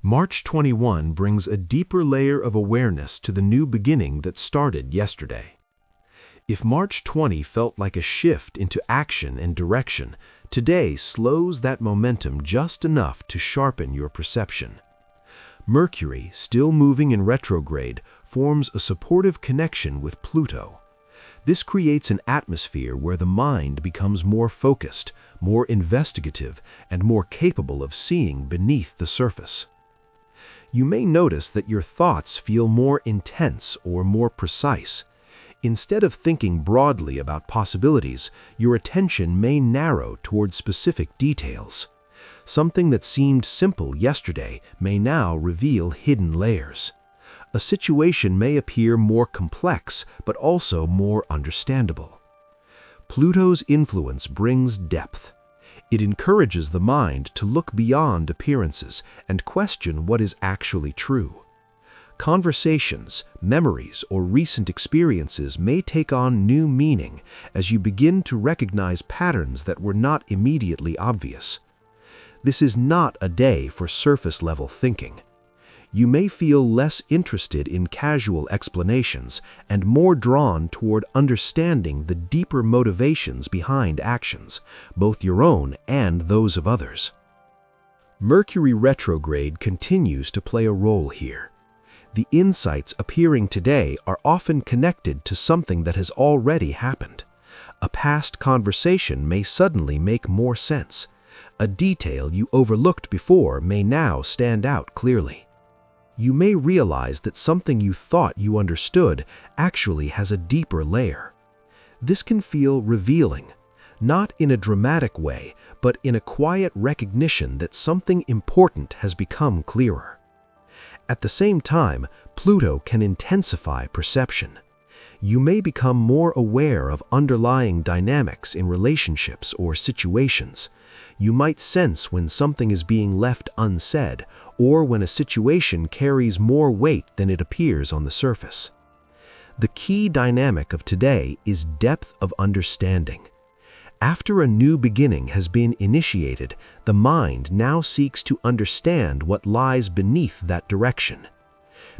March 21 brings a deeper layer of awareness to the new beginning that started yesterday. If March 20 felt like a shift into action and direction, today slows that momentum just enough to sharpen your perception. Mercury, still moving in retrograde, forms a supportive connection with Pluto. This creates an atmosphere where the mind becomes more focused, more investigative, and more capable of seeing beneath the surface. You may notice that your thoughts feel more intense or more precise. Instead of thinking broadly about possibilities, your attention may narrow toward specific details. Something that seemed simple yesterday may now reveal hidden layers. A situation may appear more complex, but also more understandable. Pluto's influence brings depth. It encourages the mind to look beyond appearances and question what is actually true. Conversations, memories, or recent experiences may take on new meaning as you begin to recognize patterns that were not immediately obvious. This is not a day for surface-level thinking. You may feel less interested in casual explanations and more drawn toward understanding the deeper motivations behind actions, both your own and those of others. Mercury retrograde continues to play a role here. The insights appearing today are often connected to something that has already happened. A past conversation may suddenly make more sense. A detail you overlooked before may now stand out clearly. You may realize that something you thought you understood actually has a deeper layer. This can feel revealing, not in a dramatic way, but in a quiet recognition that something important has become clearer. At the same time, Pluto can intensify perception. You may become more aware of underlying dynamics in relationships or situations. You might sense when something is being left unsaid, or when a situation carries more weight than it appears on the surface. The key dynamic of today is depth of understanding. After a new beginning has been initiated, the mind now seeks to understand what lies beneath that direction.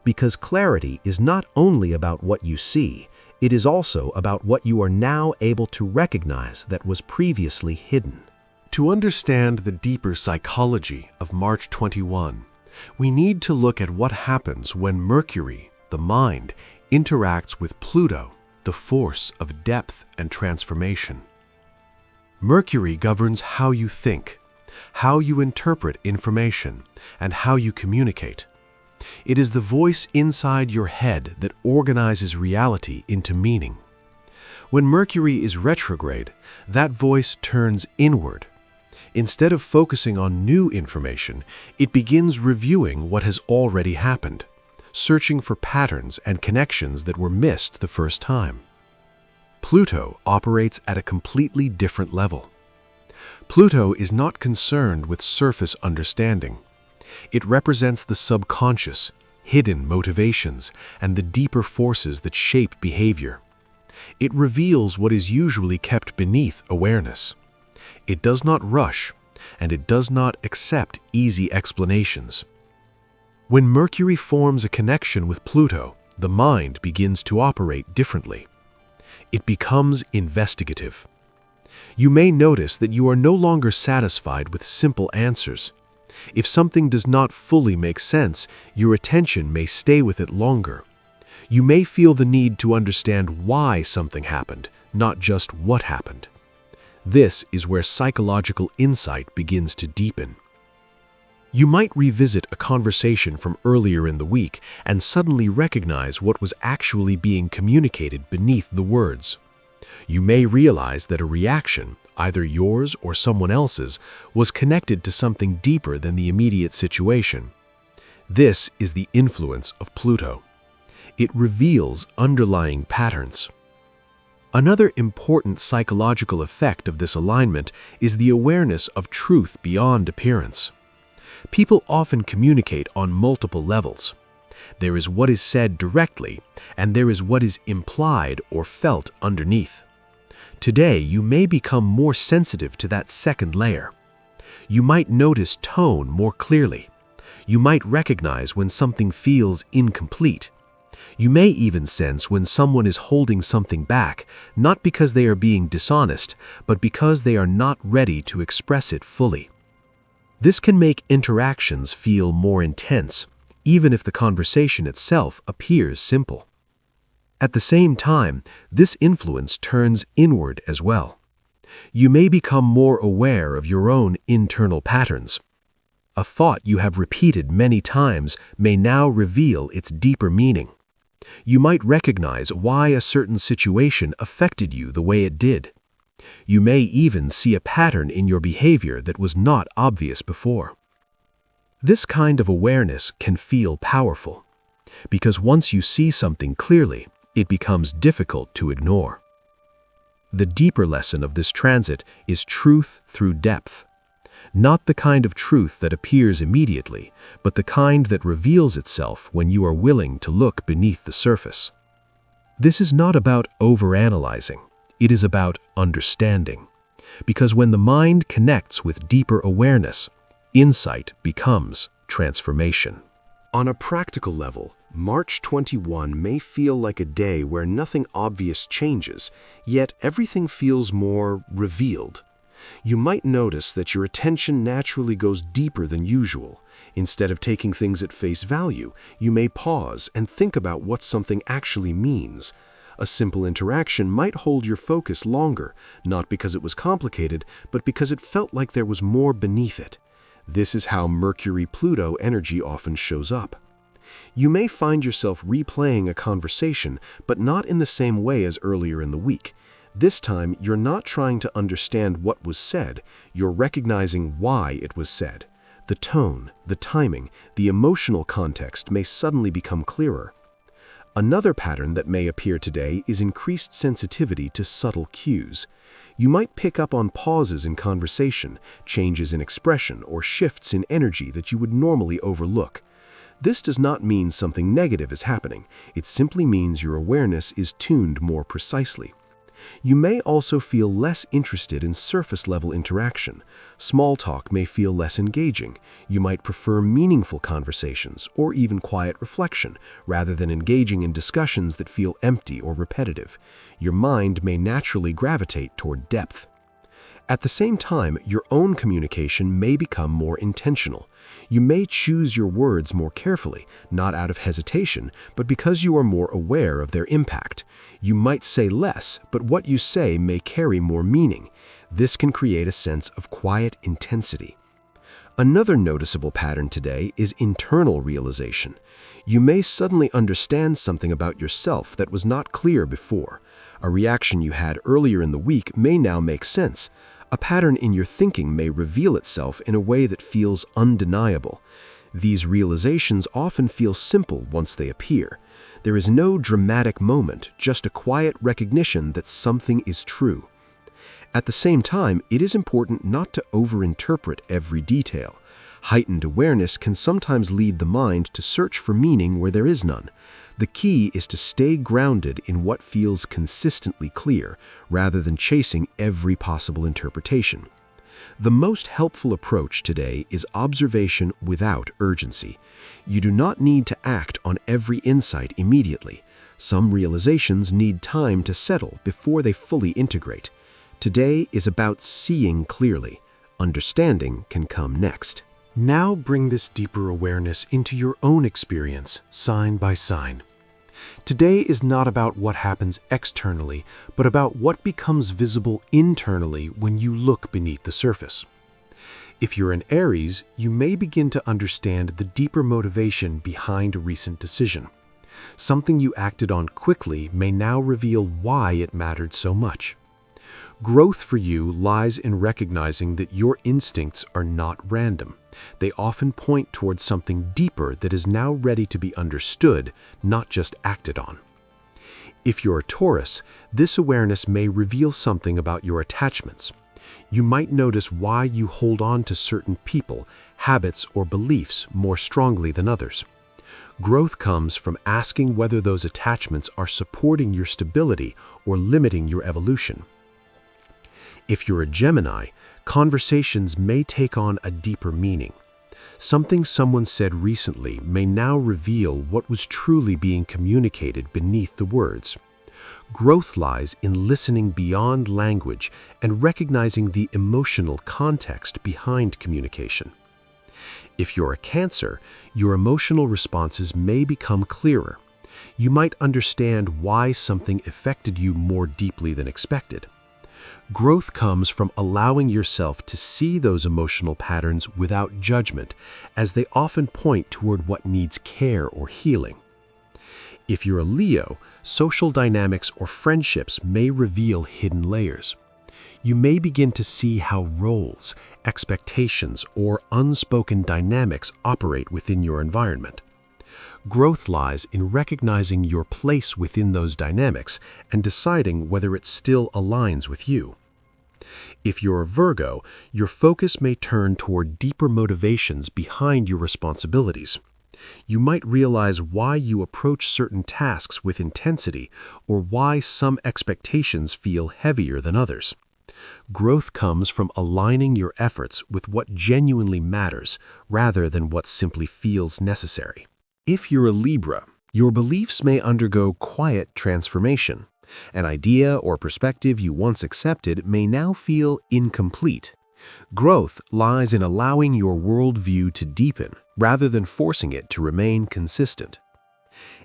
Because clarity is not only about what you see, it is also about what you are now able to recognize that was previously hidden. To understand the deeper psychology of March 21, we need to look at what happens when Mercury, the mind, interacts with Pluto, the force of depth and transformation. Mercury governs how you think, how you interpret information, and how you communicate. It is the voice inside your head that organizes reality into meaning. When Mercury is retrograde, that voice turns inward. Instead of focusing on new information, it begins reviewing what has already happened, searching for patterns and connections that were missed the first time. Pluto operates at a completely different level. Pluto is not concerned with surface understanding. It represents the subconscious, hidden motivations, and the deeper forces that shape behavior. It reveals what is usually kept beneath awareness. It does not rush, and it does not accept easy explanations. When Mercury forms a connection with Pluto, the mind begins to operate differently. It becomes investigative. You may notice that you are no longer satisfied with simple answers. If something does not fully make sense, your attention may stay with it longer. You may feel the need to understand why something happened, not just what happened. This is where psychological insight begins to deepen. You might revisit a conversation from earlier in the week and suddenly recognize what was actually being communicated beneath the words. You may realize that a reaction, either yours or someone else's, was connected to something deeper than the immediate situation. This is the influence of Pluto. It reveals underlying patterns. Another important psychological effect of this alignment is the awareness of truth beyond appearance. People often communicate on multiple levels. There is what is said directly, and there is what is implied or felt underneath. Today, you may become more sensitive to that second layer. You might notice tone more clearly. You might recognize when something feels incomplete. You may even sense when someone is holding something back, not because they are being dishonest, but because they are not ready to express it fully. This can make interactions feel more intense, even if the conversation itself appears simple. At the same time, this influence turns inward as well. You may become more aware of your own internal patterns. A thought you have repeated many times may now reveal its deeper meaning. You might recognize why a certain situation affected you the way it did. You may even see a pattern in your behavior that was not obvious before. This kind of awareness can feel powerful, because once you see something clearly, it becomes difficult to ignore. The deeper lesson of this transit is truth through depth. Not the kind of truth that appears immediately, but the kind that reveals itself when you are willing to look beneath the surface. This is not about overanalyzing. It is about understanding. Because when the mind connects with deeper awareness, insight becomes transformation. On a practical level, March 21 may feel like a day where nothing obvious changes, yet everything feels more revealed. You might notice that your attention naturally goes deeper than usual. Instead of taking things at face value, you may pause and think about what something actually means. A simple interaction might hold your focus longer, not because it was complicated, but because it felt like there was more beneath it. This is how Mercury-Pluto energy often shows up. You may find yourself replaying a conversation, but not in the same way as earlier in the week. This time, you're not trying to understand what was said, you're recognizing why it was said. The tone, the timing, the emotional context may suddenly become clearer. Another pattern that may appear today is increased sensitivity to subtle cues. You might pick up on pauses in conversation, changes in expression, or shifts in energy that you would normally overlook. This does not mean something negative is happening. It simply means your awareness is tuned more precisely. You may also feel less interested in surface-level interaction. Small talk may feel less engaging. You might prefer meaningful conversations or even quiet reflection, rather than engaging in discussions that feel empty or repetitive. Your mind may naturally gravitate toward depth. At the same time, your own communication may become more intentional. You may choose your words more carefully, not out of hesitation, but because you are more aware of their impact. You might say less, but what you say may carry more meaning. This can create a sense of quiet intensity. Another noticeable pattern today is internal realization. You may suddenly understand something about yourself that was not clear before. A reaction you had earlier in the week may now make sense. A pattern in your thinking may reveal itself in a way that feels undeniable. These realizations often feel simple once they appear. There is no dramatic moment, just a quiet recognition that something is true. At the same time, it is important not to overinterpret every detail. Heightened awareness can sometimes lead the mind to search for meaning where there is none. The key is to stay grounded in what feels consistently clear, rather than chasing every possible interpretation. The most helpful approach today is observation without urgency. You do not need to act on every insight immediately. Some realizations need time to settle before they fully integrate. Today is about seeing clearly. Understanding can come next. Now bring this deeper awareness into your own experience, sign by sign. Today is not about what happens externally, but about what becomes visible internally when you look beneath the surface. If you're an Aries, you may begin to understand the deeper motivation behind a recent decision. Something you acted on quickly may now reveal why it mattered so much. Growth for you lies in recognizing that your instincts are not random. They often point towards something deeper that is now ready to be understood, not just acted on. If you're a Taurus, this awareness may reveal something about your attachments. You might notice why you hold on to certain people, habits, or beliefs more strongly than others. Growth comes from asking whether those attachments are supporting your stability or limiting your evolution. If you're a Gemini, conversations may take on a deeper meaning. Something someone said recently may now reveal what was truly being communicated beneath the words. Growth lies in listening beyond language and recognizing the emotional context behind communication. If you're a Cancer, your emotional responses may become clearer. You might understand why something affected you more deeply than expected. Growth comes from allowing yourself to see those emotional patterns without judgment, as they often point toward what needs care or healing. If you're a Leo, social dynamics or friendships may reveal hidden layers. You may begin to see how roles, expectations, or unspoken dynamics operate within your environment. Growth lies in recognizing your place within those dynamics and deciding whether it still aligns with you. If you're a Virgo, your focus may turn toward deeper motivations behind your responsibilities. You might realize why you approach certain tasks with intensity or why some expectations feel heavier than others. Growth comes from aligning your efforts with what genuinely matters rather than what simply feels necessary. If you're a Libra, your beliefs may undergo quiet transformation. An idea or perspective you once accepted may now feel incomplete. Growth lies in allowing your worldview to deepen rather than forcing it to remain consistent.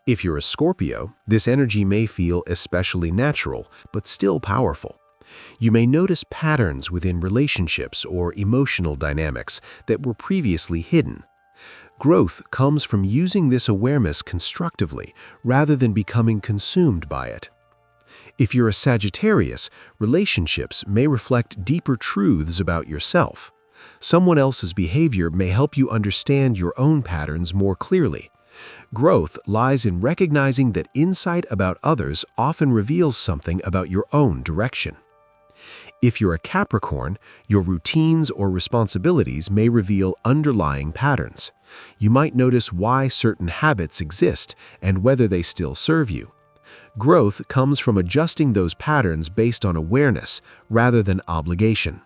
If you're a Scorpio, this energy may feel especially natural but still powerful. You may notice patterns within relationships or emotional dynamics that were previously hidden. Growth comes from using this awareness constructively rather than becoming consumed by it. If you're a Sagittarius, relationships may reflect deeper truths about yourself. Someone else's behavior may help you understand your own patterns more clearly. Growth lies in recognizing that insight about others often reveals something about your own direction. If you're a Capricorn, your routines or responsibilities may reveal underlying patterns. You might notice why certain habits exist and whether they still serve you. Growth comes from adjusting those patterns based on awareness rather than obligation.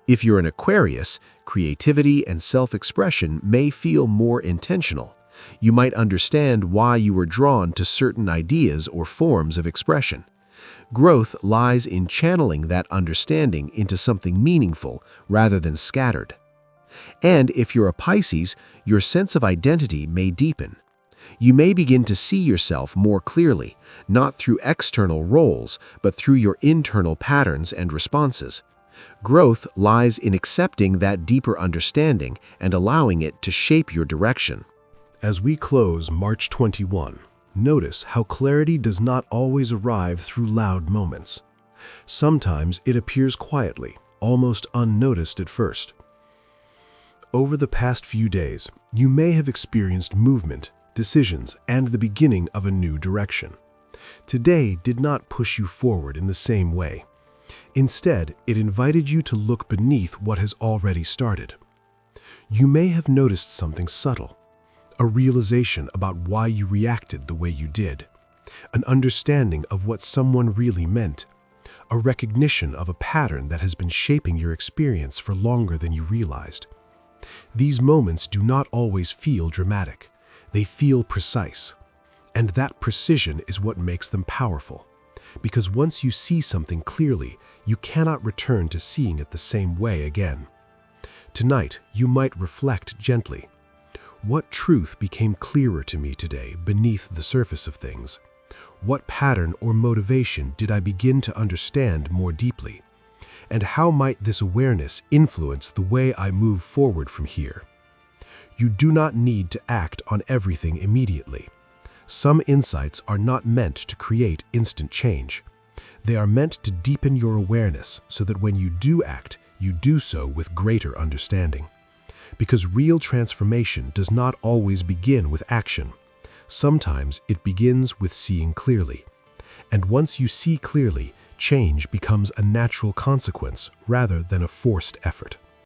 If you're an Aquarius, creativity and self-expression may feel more intentional. You might understand why you were drawn to certain ideas or forms of expression. Growth lies in channeling that understanding into something meaningful rather than scattered. And if you're a Pisces, your sense of identity may deepen. You may begin to see yourself more clearly, not through external roles, but through your internal patterns and responses. Growth lies in accepting that deeper understanding and allowing it to shape your direction. As we close March 21, notice how clarity does not always arrive through loud moments. Sometimes it appears quietly, almost unnoticed at first. Over the past few days, you may have experienced movement, decisions, and the beginning of a new direction. Today did not push you forward in the same way. Instead, it invited you to look beneath what has already started. You may have noticed something subtle, a realization about why you reacted the way you did, an understanding of what someone really meant, a recognition of a pattern that has been shaping your experience for longer than you realized. These moments do not always feel dramatic. They feel precise. And that precision is what makes them powerful. Because once you see something clearly, you cannot return to seeing it the same way again. Tonight, you might reflect gently. What truth became clearer to me today beneath the surface of things? What pattern or motivation did I begin to understand more deeply? And how might this awareness influence the way I move forward from here? You do not need to act on everything immediately. Some insights are not meant to create instant change. They are meant to deepen your awareness so that when you do act, you do so with greater understanding. Because real transformation does not always begin with action. Sometimes it begins with seeing clearly. And once you see clearly, change becomes a natural consequence rather than a forced effort.